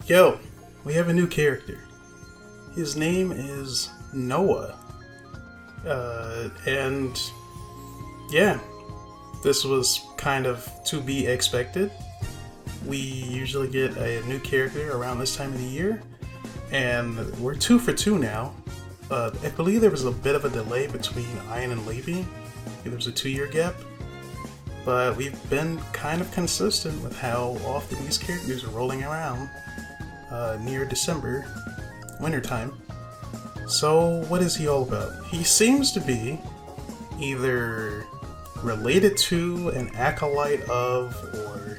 Yo, we have a new character. His name is Noah. And yeah, this was kind of to be expected. We usually get a new character around this time of the year, and we're 2 for 2 now. I believe there was a bit of a delay between Ian and Levy. There was a 2-year gap, but we've been kind of consistent with how often these characters are rolling around near December, wintertime. So what is he all about? He seems to be either related to, an acolyte of, or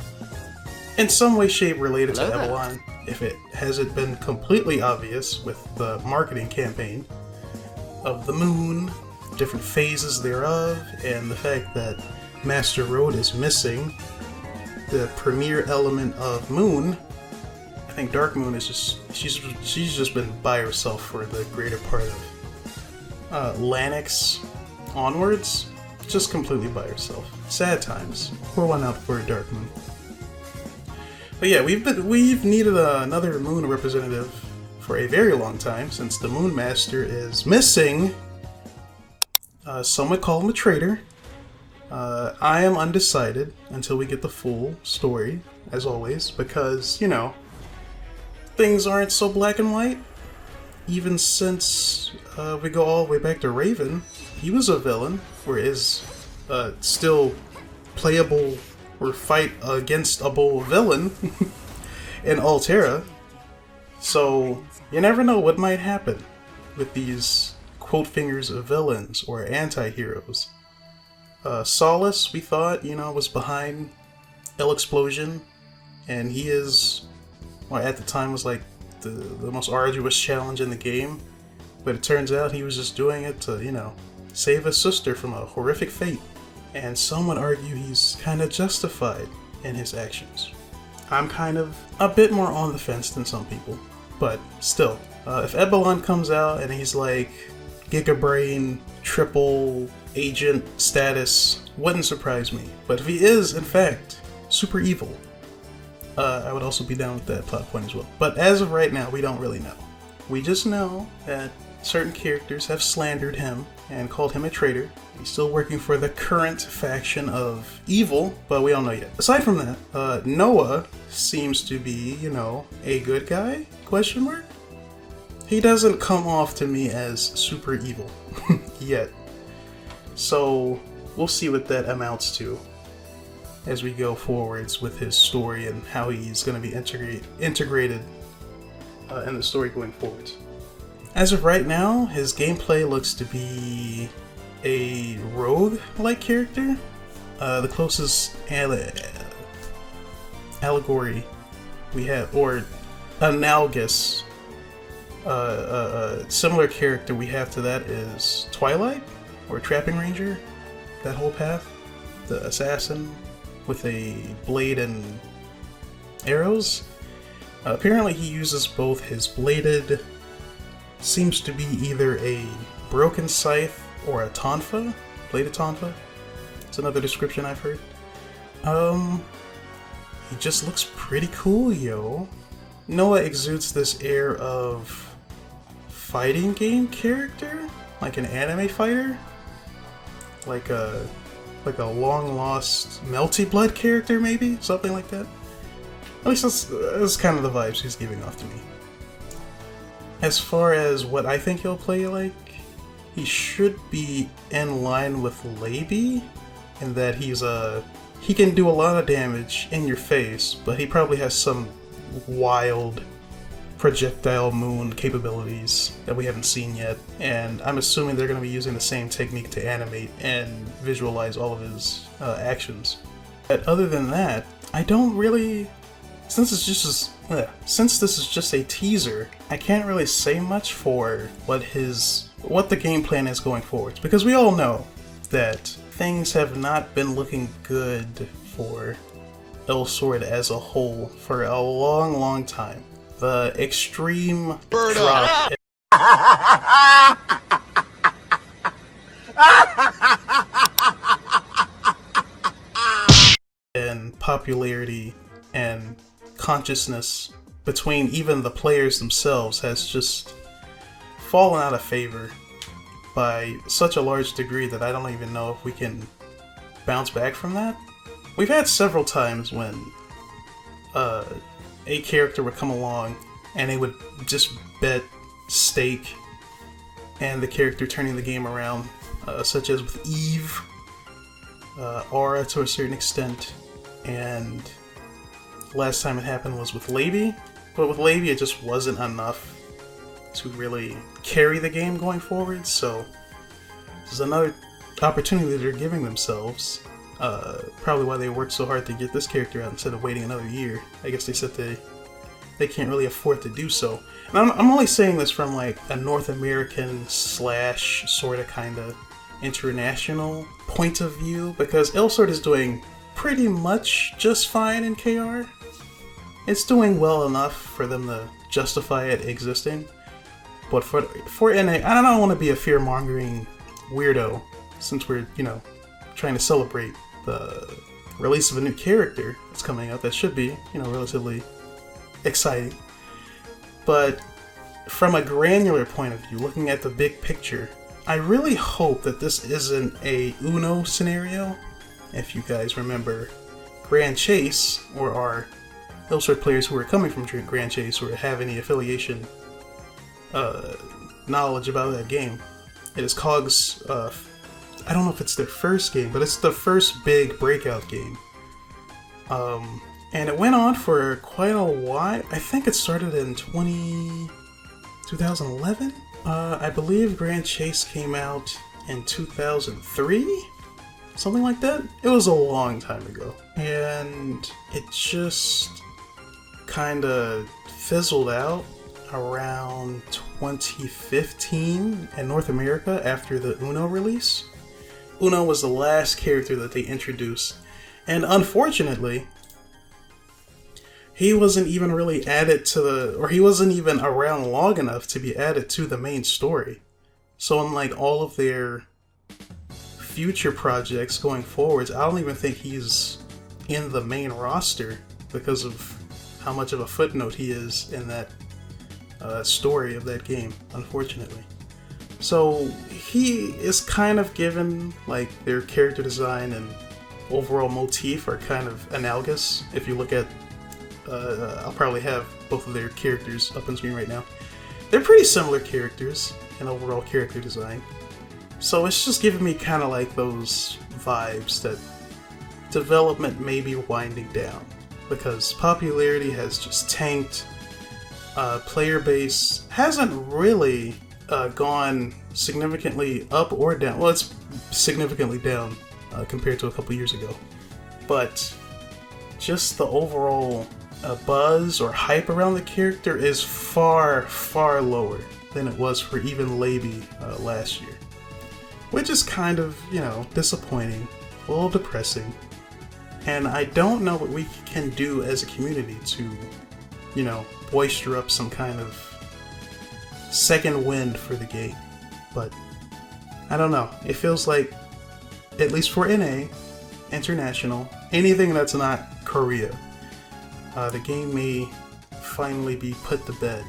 in some way, shape related to Evelyn, if it hasn't been completely obvious with the marketing campaign of the moon, different phases thereof, and the fact that Master Road is missing the premier element of moon. I think Dark Moon is just she's just been by herself for the greater part of Lanix onwards, just completely by herself. Sad times. Pour one out for Dark Moon. But yeah, we've needed another moon representative for a very long time, since the Moon Master is missing. Some would call him a traitor. I am undecided until we get the full story, as always, because, you know, things aren't so black and white. Even since we go all the way back to Raven, he was a villain, or is still playable or fight against a bull villain in Altera. So you never know what might happen with these quote fingers of villains or anti-heroes. Solace, we thought, was behind El Explosion, and he is, well, at the time was like the most arduous challenge in the game, but it turns out he was just doing it to, save his sister from a horrific fate. And some would argue he's kind of justified in his actions. I'm kind of a bit more on the fence than some people, but still, if Eberlon comes out and he's like Gigabrain, triple agent status, wouldn't surprise me. But if he is, in fact, super evil, I would also be down with that plot point as well. But as of right now, we don't really know. We just know that certain characters have slandered him and called him a traitor. He's still working for the current faction of evil, but we don't know yet. Aside from that, Noah seems to be, a good guy? Question mark? He doesn't come off to me as super evil yet. So we'll see what that amounts to as we go forwards with his story and how he's going to be integrated in the story going forwards. As of right now, his gameplay looks to be a rogue-like character. The closest allegory we have, or analogous similar character we have to that is Twilight, or Trapping Ranger. That whole path. The assassin with a blade and arrows. Apparently he uses both his bladed, seems to be either a broken scythe or a tonfa, bladed tonfa. It's another description I've heard. He just looks pretty cool, yo. Noah exudes this air of fighting game character, like an anime fighter, like a long lost Melty Blood character, maybe something like that. At least that's kind of the vibes he's giving off to me. As far as what I think he'll play like, he should be in line with Laby, in that he can do a lot of damage in your face, but he probably has some wild projectile moon capabilities that we haven't seen yet, and I'm assuming they're going to be using the same technique to animate and visualize all of his actions. But other than that, I don't really... Since this is just a teaser, I can't really say much for what the game plan is going forward, because we all know that things have not been looking good for Elsword as a whole for a long, long time. The extreme drop in popularity and consciousness between even the players themselves has just fallen out of favor by such a large degree that I don't even know if we can bounce back from that. We've had several times when a character would come along and they would just bet stake and the character turning the game around, such as with Eve, Aura to a certain extent, and last time it happened was with Lady, but with Lady it just wasn't enough to really carry the game going forward, so this is another opportunity they're giving themselves. Probably why they worked so hard to get this character out instead of waiting another year. I guess they said they can't really afford to do so. And I'm only saying this from like a North American / sort of kind of international point of view, because Elsword is doing pretty much just fine in KR. It's doing well enough for them to justify it existing. But for NA, I don't want to be a fear-mongering weirdo, since we're, trying to celebrate the release of a new character that's coming out that should be, relatively exciting. But from a granular point of view, looking at the big picture, I really hope that this isn't a Uno scenario. If you guys remember Grand Chase, or our Elsword players who are coming from Grand Chase or have any affiliation knowledge about that game, it is COG's, I don't know if it's their first game, but it's the first big breakout game. And it went on for quite a while. I think it started in 2011? I believe Grand Chase came out in 2003? Something like that? It was a long time ago. And it just kind of fizzled out around 2015 in North America after the Uno release. Uno was the last character that they introduced. And unfortunately, he wasn't even really added to he wasn't even around long enough to be added to the main story. So unlike all of their future projects going forwards, I don't even think he's in the main roster because of how much of a footnote he is in that story of that game, unfortunately. So he is kind of given, like, their character design and overall motif are kind of analogous. If you look at I'll probably have both of their characters up on screen right now. They're pretty similar characters in overall character design. So it's just giving me kind of like those vibes that development may be winding down, because popularity has just tanked. Player base hasn't really gone significantly up or down. Well, it's significantly down compared to a couple years ago. But just the overall buzz or hype around the character is far, far lower than it was for even Laby last year. Which is kind of, disappointing, a little depressing. And I don't know what we can do as a community to, boister up some kind of second wind for the game. But I don't know. It feels like, at least for NA, International, anything that's not Korea, the game may finally be put to bed.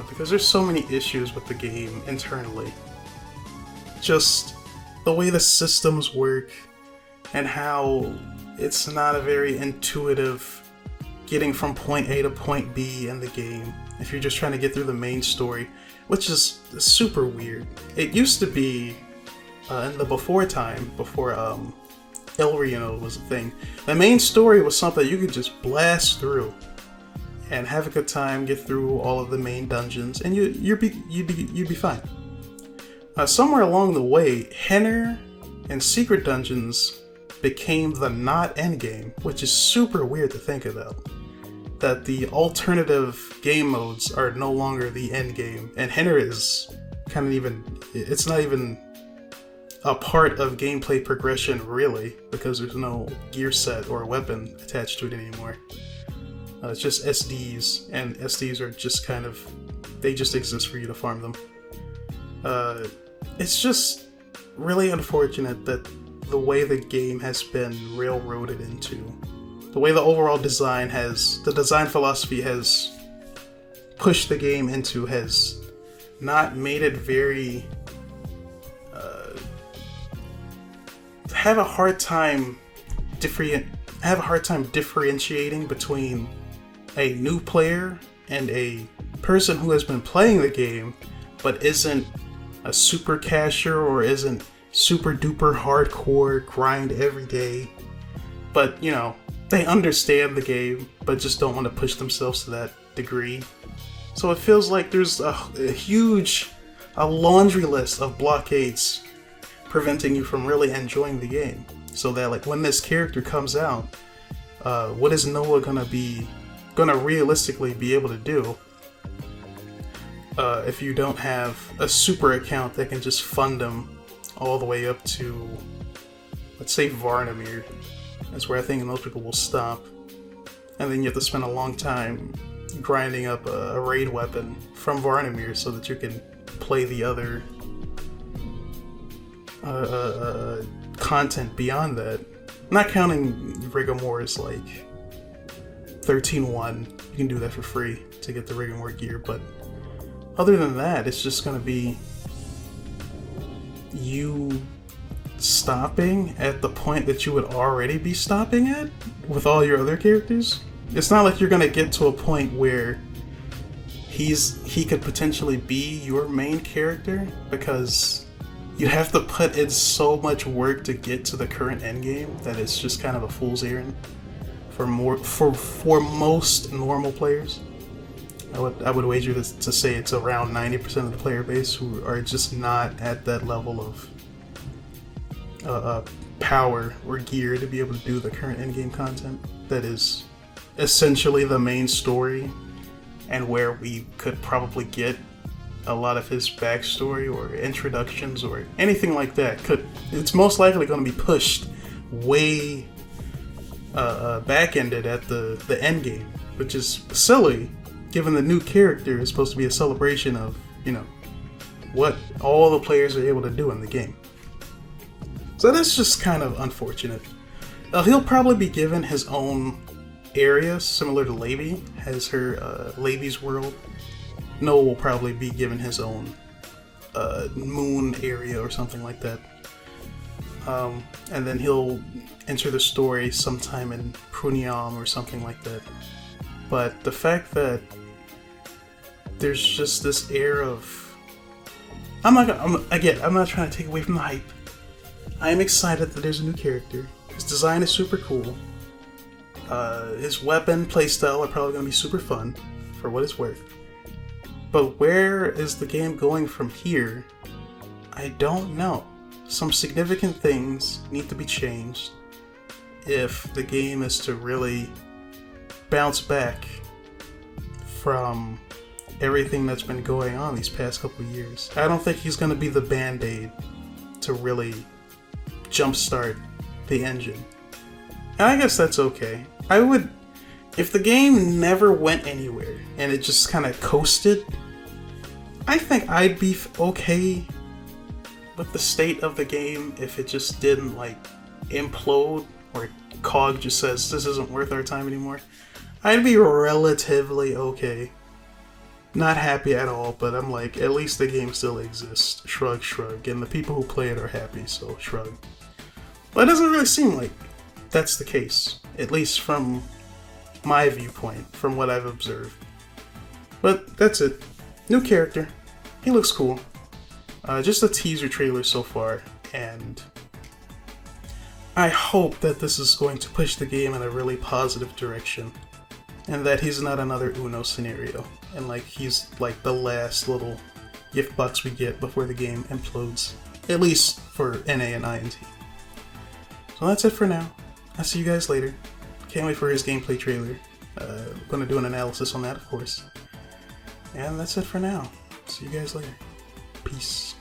Because there's so many issues with the game internally. Just the way the systems work and how it's not a very intuitive getting from point A to point B in the game if you're just trying to get through the main story, which is super weird. It used to be in the before El Reno was a thing. The main story was something you could just blast through and have a good time, get through all of the main dungeons, and you'd be fine. Somewhere along the way, Henner and Secret Dungeons became the not endgame, which is super weird to think about. That the alternative game modes are no longer the endgame, and Henner is kind of it's not even a part of gameplay progression, really, because there's no gear set or weapon attached to it anymore. It's just SDs, and SDs are just they just exist for you to farm them. It's just really unfortunate that the way the game has been railroaded into the way the overall design has, the design philosophy has pushed the game into has not made it very, have a hard time differentiating between a new player and a person who has been playing the game but isn't a super casher or isn't super duper hardcore grind every day, but you know, they understand the game but just don't want to push themselves to that degree. So it feels like there's a laundry list of blockades preventing you from really enjoying the game. So that like when this character comes out, what is Noah gonna realistically be able to do if you don't have a super account that can just fund him all the way up to, let's say, Varnamir. That's where I think most people will stop. And then you have to spend a long time grinding up a raid weapon from Varnamir so that you can play the other content beyond that. Not counting Rigormore's like 13-1, you can do that for free to get the Rigormore gear, but other than that, it's just gonna be you stopping at the point that you would already be stopping at with all your other characters. It's not like you're gonna get to a point where he could potentially be your main character, because you have to put in so much work to get to the current endgame that it's just kind of a fool's errand for most normal players. I would wager to say it's around 90% of the player base who are just not at that level of power or gear to be able to do the current endgame content that is essentially the main story, and where we could probably get a lot of his backstory or introductions or anything like that. It's most likely going to be pushed way back-ended at the end game, which is silly given the new character is supposed to be a celebration of, you know, what all the players are able to do in the game. So that's just kind of unfortunate. He'll probably be given his own area, similar to Levi has her Levi's world. Noah will probably be given his own moon area or something like that. And then he'll enter the story sometime in Pruniam or something like that. But the fact that there's just this air of... I'm not trying to take away from the hype. I am excited that there's a new character. His design is super cool. His weapon playstyle are probably going to be super fun, for what it's worth. But where is the game going from here? I don't know. Some significant things need to be changed if the game is to really bounce back from everything that's been going on these past couple years. I don't think he's going to be the band-aid to really jumpstart the engine. And I guess that's okay. If the game never went anywhere and it just kind of coasted, I think I'd be okay with the state of the game if it just didn't like implode, or COG just says this isn't worth our time anymore. I'd be relatively okay. Not happy at all, but I'm like, at least the game still exists. Shrug, shrug. And the people who play it are happy, so shrug. But it doesn't really seem like that's the case, at least from my viewpoint, from what I've observed. But that's it. New character. He looks cool. Just a teaser trailer so far, and I hope that this is going to push the game in a really positive direction, and that he's not another Uno scenario, and like he's like the last little gift box we get before the game implodes, at least for NA and INT. So that's it for now. I'll see you guys later. Can't wait for his gameplay trailer. I'm gonna do an analysis on that, of course. And that's it for now. See you guys later. Peace.